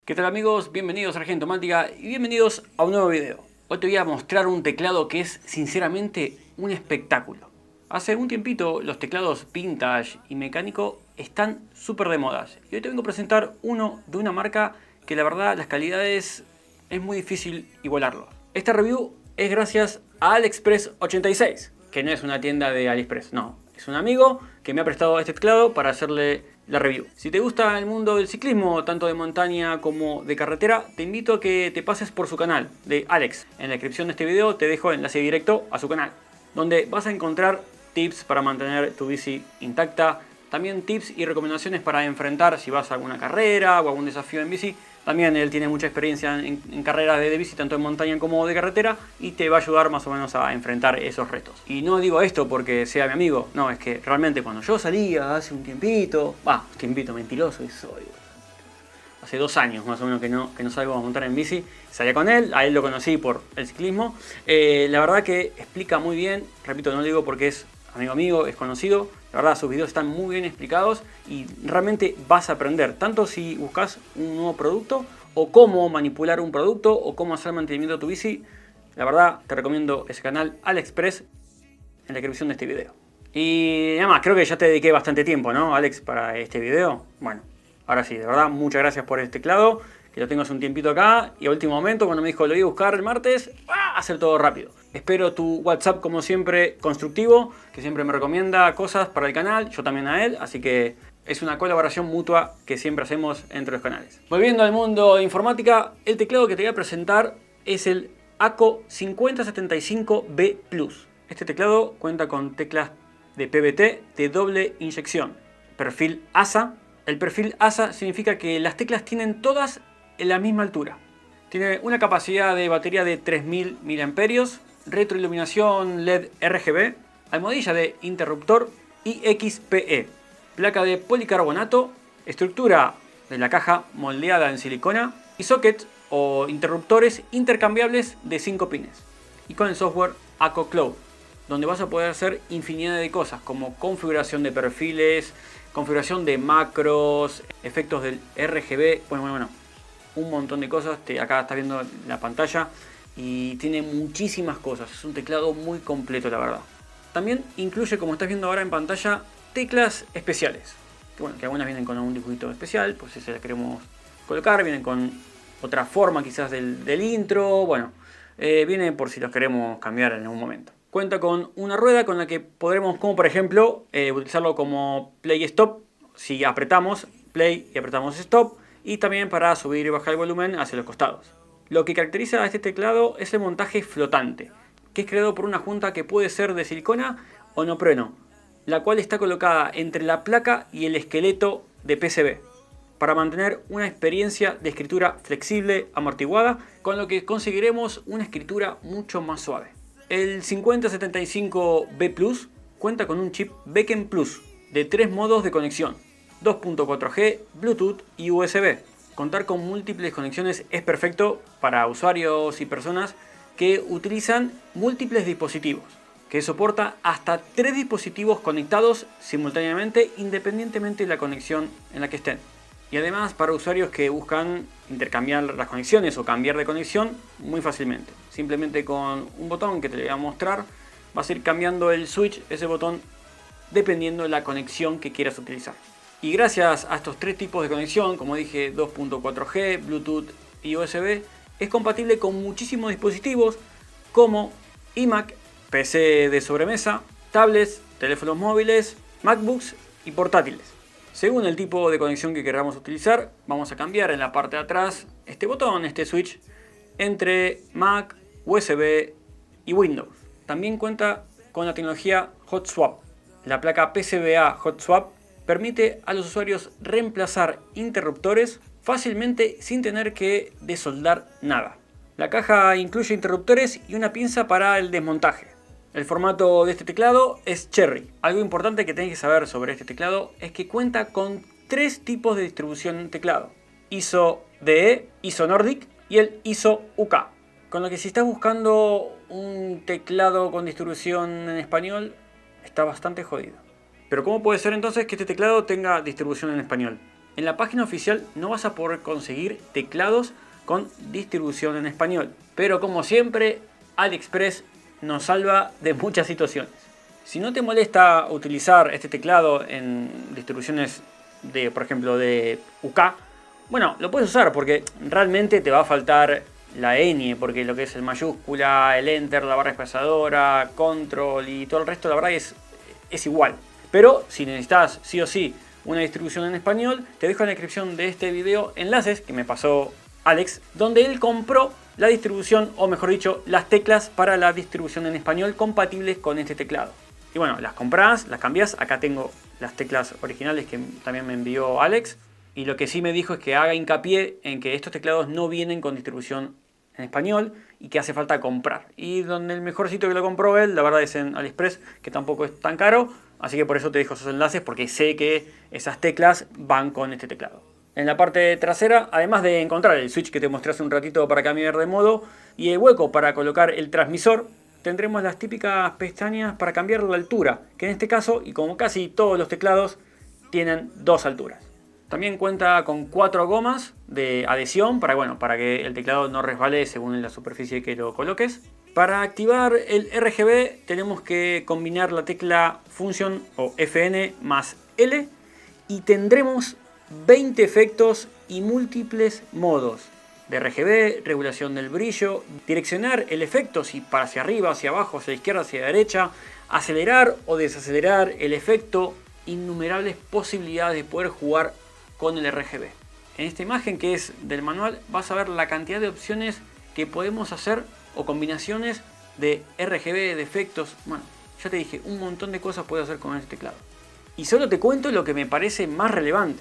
¿Qué tal amigos? Bienvenidos a Argentomática y bienvenidos a un nuevo video. Hoy te voy a mostrar un teclado que es sinceramente un espectáculo. Hace un tiempito los teclados vintage y mecánico están súper de moda. Y hoy te vengo a presentar uno de una marca que la verdad las calidades es muy difícil igualarlo. Esta review es gracias a AliExpress86, que no es una tienda de AliExpress, no. Es un amigo que me ha prestado este teclado para hacerle la review. Si te gusta el mundo del ciclismo, tanto de montaña como de carretera, te invito a que te pases por su canal de Alex. En la descripción de este video te dejo el enlace directo a su canal, donde vas a encontrar tips para mantener tu bici intacta, también tips y recomendaciones para enfrentar si vas a alguna carrera o algún desafío en bici. También él tiene mucha experiencia en carreras de bici, tanto en montaña como de carretera, y te va a ayudar más o menos a enfrentar esos retos. Y no digo esto porque sea mi amigo, no, es que realmente cuando yo salía hace un tiempito, mentiroso y soy. Hace 2 años más o menos que no salgo a montar en bici, salía con él, a él lo conocí por el ciclismo. La verdad que explica muy bien, repito, no lo digo porque es amigo, es conocido. La verdad, sus videos están muy bien explicados y realmente vas a aprender, tanto si buscas un nuevo producto o cómo manipular un producto o cómo hacer mantenimiento de tu bici. La verdad, te recomiendo ese canal AliExpress en la descripción de este video. Y además, creo que ya te dediqué bastante tiempo, ¿no, Alex, para este video? Bueno, ahora sí, de verdad, muchas gracias por este teclado, que lo tengo hace un tiempito acá, y a último momento, cuando me dijo lo iba a buscar el martes, hacer todo rápido. Espero tu WhatsApp, como siempre, constructivo, que siempre me recomienda cosas para el canal, yo también a él, así que es una colaboración mutua que siempre hacemos entre los canales. Volviendo al mundo de informática, el teclado que te voy a presentar es el ACO 5075B Plus. Este teclado cuenta con teclas de PBT de doble inyección, perfil ASA. El perfil ASA significa que las teclas tienen todas en la misma altura. Tiene una capacidad de batería de 3000 mAh, retroiluminación LED RGB, almohadilla de interruptor IXPE, placa de policarbonato, estructura de la caja moldeada en silicona y sockets o interruptores intercambiables de 5 pines. Y con el software ACO Cloud, donde vas a poder hacer infinidad de cosas como configuración de perfiles, configuración de macros, efectos del RGB, bueno, un montón de cosas. Acá estás viendo la pantalla y tiene muchísimas cosas. Es un teclado muy completo, la verdad. También incluye, como estás viendo ahora en pantalla, teclas especiales. Que algunas vienen con un dibujito especial, pues si se las queremos colocar, vienen con otra forma quizás del intro, viene por si los queremos cambiar en algún momento. Cuenta con una rueda con la que podremos, como por ejemplo, utilizarlo como play y stop, si apretamos play y apretamos stop, y también para subir y bajar el volumen hacia los costados. Lo que caracteriza a este teclado es el montaje flotante, que es creado por una junta que puede ser de silicona o neopreno, la cual está colocada entre la placa y el esqueleto de PCB, para mantener una experiencia de escritura flexible, amortiguada, con lo que conseguiremos una escritura mucho más suave. El 5075B Plus cuenta con un chip Beacon Plus de 3 modos de conexión, 2.4G, Bluetooth y USB. Contar con múltiples conexiones es perfecto para usuarios y personas que utilizan múltiples dispositivos, que soporta hasta 3 dispositivos conectados simultáneamente independientemente de la conexión en la que estén. Y además para usuarios que buscan intercambiar las conexiones o cambiar de conexión muy fácilmente. Simplemente con un botón que te voy a mostrar vas a ir cambiando el switch, ese botón, dependiendo de la conexión que quieras utilizar. Y gracias a estos 3 tipos de conexión, como dije, 2.4G, Bluetooth y USB, es compatible con muchísimos dispositivos como iMac, PC de sobremesa, tablets, teléfonos móviles, MacBooks y portátiles. Según el tipo de conexión que queramos utilizar, vamos a cambiar en la parte de atrás este botón, este switch, entre Mac, USB y Windows. También cuenta con la tecnología Hot Swap. La placa PCBA Hot Swap permite a los usuarios reemplazar interruptores fácilmente sin tener que desoldar nada. La caja incluye interruptores y una pinza para el desmontaje. El formato de este teclado es Cherry. Algo importante que tenés que saber sobre este teclado es que cuenta con 3 tipos de distribución en teclado: ISO DE, ISO Nordic y el ISO UK. Con lo que si estás buscando un teclado con distribución en español, está bastante jodido. Pero ¿cómo puede ser entonces que este teclado tenga distribución en español? en la página oficial no vas a poder conseguir teclados con distribución en español. Pero como siempre, AliExpress nos salva de muchas situaciones. Si no te molesta utilizar este teclado en distribuciones de, por ejemplo, de UK, bueno, lo puedes usar porque realmente te va a faltar la ñ, porque lo que es el mayúscula, el enter, la barra espaciadora, control y todo el resto, la verdad es igual. Pero si necesitas sí o sí una distribución en español, te dejo en la descripción de este video enlaces que me pasó Alex, donde él compró la distribución, o mejor dicho, las teclas para la distribución en español compatibles con este teclado. Y bueno, las compras, las cambias. Acá tengo las teclas originales que también me envió Alex. Y lo que sí me dijo es que haga hincapié en que estos teclados no vienen con distribución en español y que hace falta comprar. Y donde el mejor sitio que lo compró él, la verdad, es en AliExpress, que tampoco es tan caro. Así que por eso te dejo esos enlaces, porque sé que esas teclas van con este teclado. En la parte trasera, además de encontrar el switch que te mostré hace un ratito para cambiar de modo y el hueco para colocar el transmisor, tendremos las típicas pestañas para cambiar la altura, que en este caso, y como casi todos los teclados, tienen dos alturas. También cuenta con 4 gomas de adhesión para que el teclado no resbale según la superficie que lo coloques. Para activar el RGB tenemos que combinar la tecla Function o FN más L y tendremos 20 efectos y múltiples modos de RGB, regulación del brillo, direccionar el efecto si para hacia arriba, hacia abajo, hacia la izquierda, hacia la derecha, acelerar o desacelerar el efecto, innumerables posibilidades de poder jugar con el RGB. En esta imagen que es del manual vas a ver la cantidad de opciones que podemos hacer o combinaciones de RGB, de efectos. Bueno, ya te dije, un montón de cosas puedes hacer con este teclado. Y solo te cuento lo que me parece más relevante.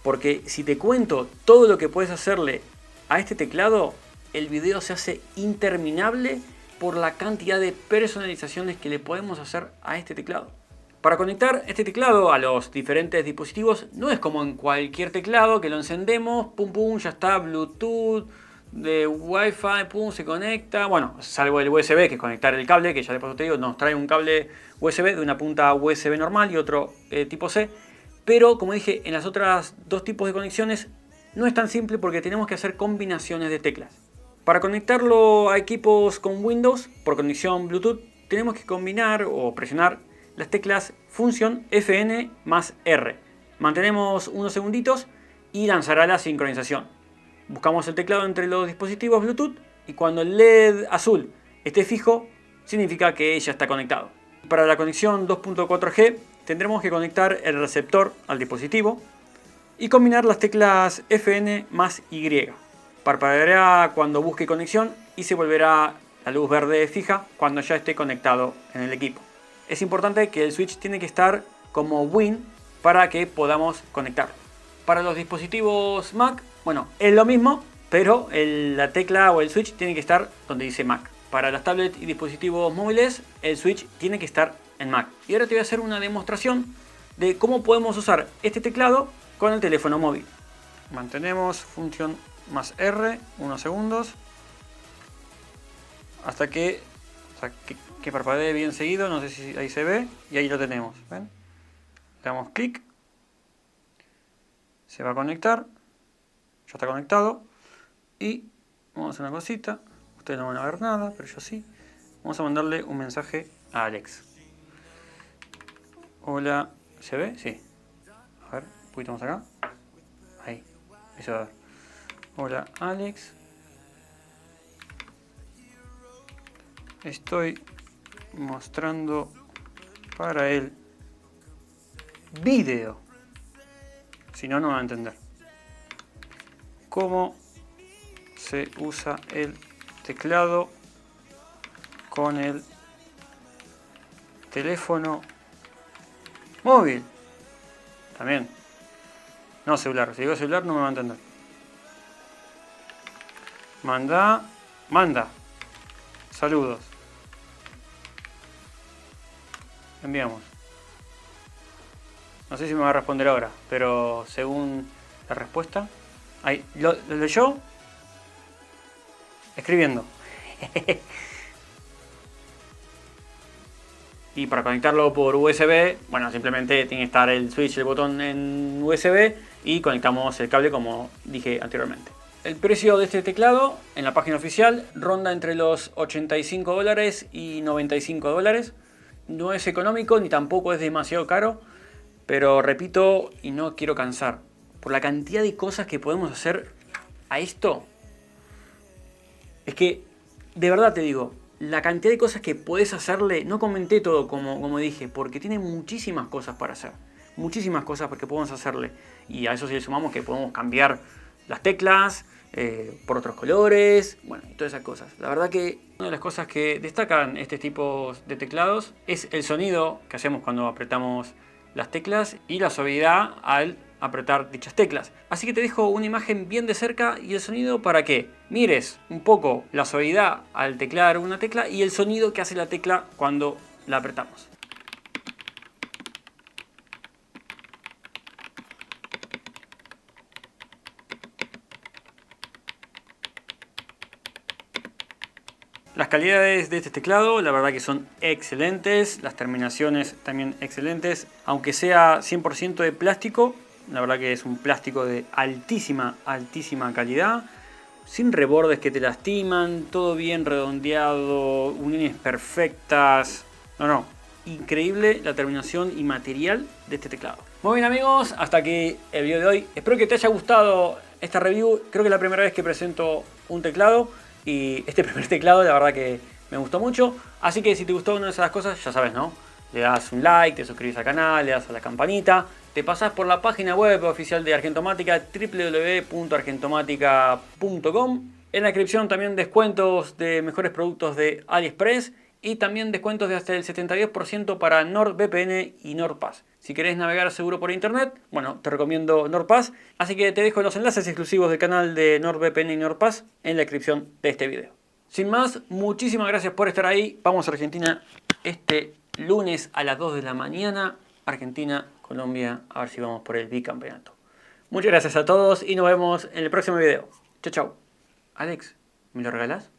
Porque si te cuento todo lo que puedes hacerle a este teclado, el video se hace interminable por la cantidad de personalizaciones que le podemos hacer a este teclado. Para conectar este teclado a los diferentes dispositivos no es como en cualquier teclado que lo encendemos, pum pum, ya está, Bluetooth, de Wi-Fi, pum, se conecta. Bueno, salvo el USB, que es conectar el cable, que ya después te digo, nos trae un cable USB de una punta USB normal y otro tipo C. Pero como dije, en las otras dos tipos de conexiones no es tan simple porque tenemos que hacer combinaciones de teclas. Para conectarlo a equipos con Windows por conexión Bluetooth tenemos que combinar o presionar las teclas Function FN más R. Mantenemos unos segunditos y lanzará la sincronización. Buscamos el teclado entre los dispositivos Bluetooth y cuando el LED azul esté fijo significa que ya está conectado. Para la conexión 2.4G tendremos que conectar el receptor al dispositivo y combinar las teclas FN más Y. Parpadeará cuando busque conexión y se volverá la luz verde fija cuando ya esté conectado en el equipo. Es importante que el switch tiene que estar como Win para que podamos conectarlo. Para los dispositivos Mac, bueno, es lo mismo, pero la tecla o el switch tiene que estar donde dice Mac. Para las tablets y dispositivos móviles, el switch tiene que estar en Mac. Y ahora te voy a hacer una demostración de cómo podemos usar este teclado con el teléfono móvil. Mantenemos función más R, unos segundos, hasta que parpadee bien seguido. No sé si ahí se ve, y ahí lo tenemos. ¿Ven? Le damos clic, se va a conectar, ya está conectado. Y vamos a hacer una cosita, ustedes no van a ver nada, pero yo sí. Vamos a mandarle un mensaje a Alex. Hola, ¿se ve? Sí. A ver, un poquito más acá. Ahí, ahí se va a ver. Hola Alex. Estoy mostrando para el video. Si no, no va a entender. Cómo se usa el teclado con el teléfono móvil. También. No celular. Si digo celular no me va a entender. Manda. Saludos. Enviamos. No sé si me va a responder ahora, pero según la respuesta... Ahí, ¿lo leyó? Escribiendo. Y para conectarlo por USB, bueno, simplemente tiene que estar el switch, el botón en USB y conectamos el cable como dije anteriormente. El precio de este teclado en la página oficial ronda entre los $85 y $95. No es económico ni tampoco es demasiado caro, pero repito y no quiero cansar, por la cantidad de cosas que podemos hacer a esto, es que de verdad te digo, la cantidad de cosas que puedes hacerle, no comenté todo como dije, porque tiene muchísimas cosas para hacer, muchísimas cosas que podemos hacerle, y a eso si le sumamos que podemos cambiar las teclas por otros colores, bueno, y todas esas cosas. La verdad que una de las cosas que destacan este tipo de teclados es el sonido que hacemos cuando apretamos las teclas y la suavidad al apretar dichas teclas. Así que te dejo una imagen bien de cerca y el sonido para que mires un poco la suavidad al teclar una tecla y el sonido que hace la tecla cuando la apretamos. Las calidades de este teclado, la verdad que son excelentes, las terminaciones también excelentes, aunque sea 100% de plástico, la verdad que es un plástico de altísima calidad, sin rebordes que te lastiman, todo bien redondeado, uniones perfectas, no, increíble la terminación y material de este teclado. Muy bien amigos, hasta aquí el video de hoy, espero que te haya gustado esta review, creo que es la primera vez que presento un teclado. Y este primer teclado la verdad que me gustó mucho. Así que si te gustó una de esas cosas, ya sabes, ¿no? Le das un like, te suscribes al canal, le das a la campanita. Te pasás por la página web oficial de Argentomática, www.argentomatica.com. En la descripción también descuentos de mejores productos de AliExpress. Y también descuentos de hasta el 72% para NordVPN y NordPass. Si querés navegar seguro por internet, bueno, te recomiendo NordPass. Así que te dejo los enlaces exclusivos del canal de NordVPN y NordPass en la descripción de este video. Sin más, muchísimas gracias por estar ahí. Vamos a Argentina este lunes a las 2 de la mañana. Argentina, Colombia, a ver si vamos por el bicampeonato. Muchas gracias a todos y nos vemos en el próximo video. Chau, chau. Alex, ¿me lo regalás?